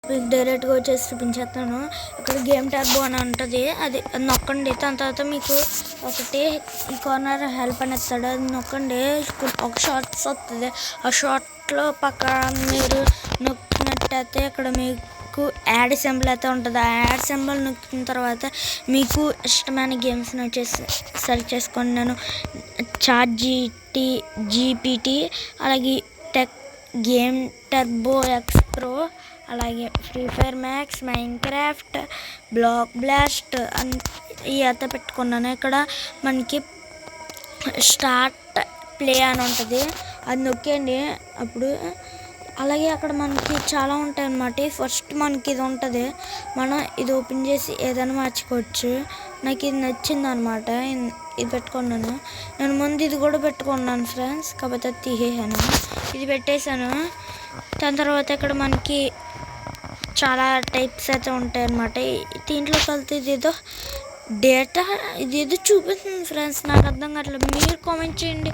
మీకు డైరెక్ట్గా వచ్చేసి చూపించేస్తాను. ఇక్కడ గేమ్ టర్బో అని ఉంటుంది, అది నొక్కండి. దాని తర్వాత మీకు ఒకటి ఈ కార్నర్ హెల్ప్ అని ఇస్తాడు, అది నొక్కండి. ఒక షార్ట్స్ వస్తుంది, ఆ షార్ట్లో పక్క మీరు నొక్కినట్టయితే ఇక్కడ మీకు యాడ్ సింబల్ అయితే ఉంటుంది. ఆ యాడ్ సింబల్ నొక్కిన తర్వాత మీకు ఇష్టమైన గేమ్స్ని వచ్చేసి సెర్చ్ చేసుకోండి. నేను GPT అలాగే tech game turbo X pro అలాగే free fire max, Minecraft, block blast ఇవి అయితే పెట్టుకున్నాను. ఇక్కడ మనకి స్టార్ట్ ప్లే అని ఉంటుంది, అది నొక్కండి. అప్పుడు అలాగే అక్కడ మనకి చాలా ఉంటాయి అన్నమాట. ఫస్ట్ మనకి ఇది ఉంటుంది, మనం ఇది ఓపెన్ చేసి ఏదైనా మార్చుకోవచ్చు. నాకు ఇది నచ్చింది అనమాట, ఇది పెట్టుకున్నాను. నేను ముందు ఇది కూడా పెట్టుకున్నాను ఫ్రెండ్స్, కాకపోతే తీసేసాను. ఇది పెట్టేశాను. దాని తర్వాత ఇక్కడ మనకి చాలా టైప్స్ అయితే ఉంటాయి అన్నమాట. దీంట్లో కలితే ఇదేదో డేటా ఇదేదో చూపిస్తుంది ఫ్రెండ్స్, నాకు అర్థం కావట్లేదు. మీరు కామెంట్ చేయండి,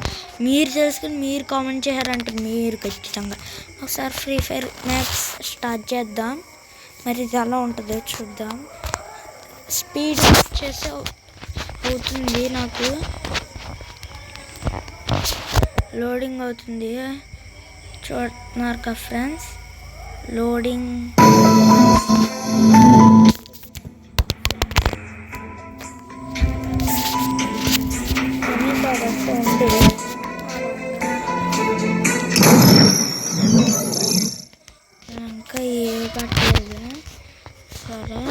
మీరు తెలుసుకుని మీరు కామెంట్ చేయారంటే మీరు ఖచ్చితంగా. ఒకసారి ఫ్రీ ఫైర్ మ్యాక్స్ స్టార్ట్ చేద్దాం, మరి ఇది ఎలా ఉంటుందో చూద్దాం. స్పీడ్ చేసి అవుతుంది, నాకు లోడింగ్ అవుతుంది చూస్తున్నారు కదా ఫ్రెండ్స్. లోడింగ్ ఇంకా ఏ పట్టలేదు. సరే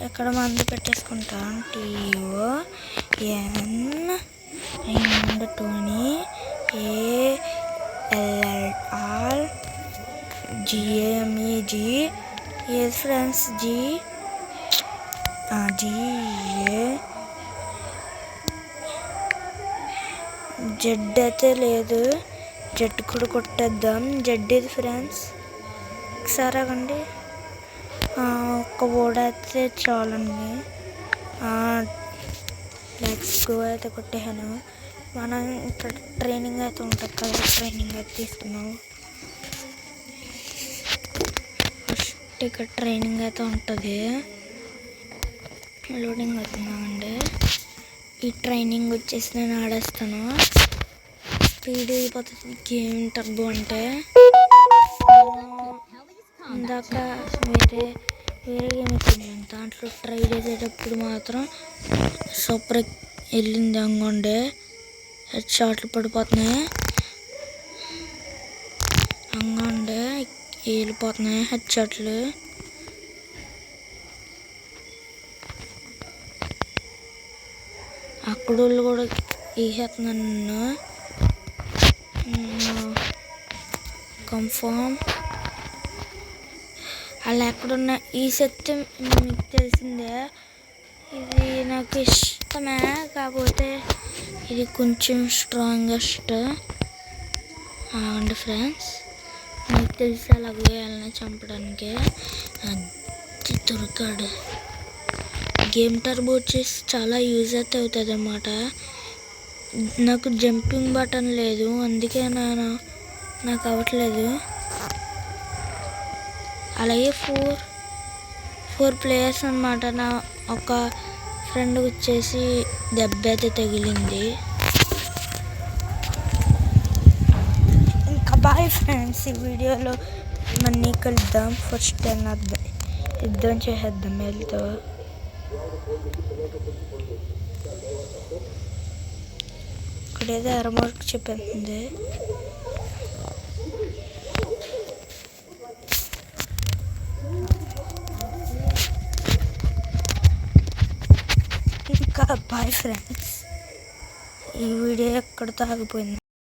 ఎక్కడ మందు పెట్టేసుకుంటాం. TON20ALLR GMEG ఏది ఫ్రెండ్స్, జెడ్ అయితే లేదు, జెడ్ కూడా కొట్టేద్దాం. జెడ్ ఇది ఫ్రెండ్స్, ఒకసారి అవ్వండి. ఒక్క ఓడ అయితే చాలండి. లెట్స్ గో అయితే కొట్టేసాను. మనం ఇక్కడ ట్రైనింగ్ అయితే ఉంటుంది కదా, ట్రైనింగ్ అయితే తీసుకున్నాము. ఫస్ట్ ఇక్కడ ట్రైనింగ్ అయితే ఉంటుంది, లోడింగ్ అవుతున్నామండి. ఈ ట్రైనింగ్ వచ్చేసి నేను ఆడేస్తాను. స్పీడ్ అయిపోతుంది గేమ్ టర్బో అంటే. ఇందాక వేరే గేమ్ వచ్చింది, దాంట్లో ట్రై చేసేటప్పుడు మాత్రం సూపర్ వెళ్ళింది. అంగండే హెడ్ షాట్లు పడిపోతున్నాయి, అంగండే వెళ్ళిపోతున్నాయి హెడ్ షాట్లు. అక్కడ వాళ్ళు కూడా వేసేస్తున్నాను నన్ను. కన్ఫర్మ్ అలా ఎక్కడున్న ఈ శక్తి మీకు తెలిసిందే, ఇది నాకు ఇష్టమే, కాకపోతే ఇది కొంచెం స్ట్రాంగెస్ట్ అండ్ ఫ్రెండ్స్ మీకు తెలిసి అలాగే వెళ్ళిన చంపడానికి. అది దొరికాడు. గేమ్ టర్బో వచ్చేసి చాలా యూజ్ అయితే అవుతుంది అన్నమాట. నాకు జంపింగ్ బటన్ లేదు, అందుకే నాకు అవ్వట్లేదు. అలాగే ఫోర్ ప్లేయర్స్ అన్నమాట. నా ఒక ఫ్రెండ్ వచ్చేసి దెబ్బ అయితే తగిలింది. ఇంకా బాయ్ ఫ్రెండ్స్, ఈ వీడియోలో మళ్ళీ కలుద్దాం. ఫస్ట్ టైం యుద్ధం చేసేద్దాం వీళ్ళతో. ఇక్కడేదో ఎర్రమార్క్ చెప్పేస్తుంది. ఇంకా బాయ్ ఫ్రెండ్స్, ఈ వీడియో ఎక్కడితో ఆగిపోయింది.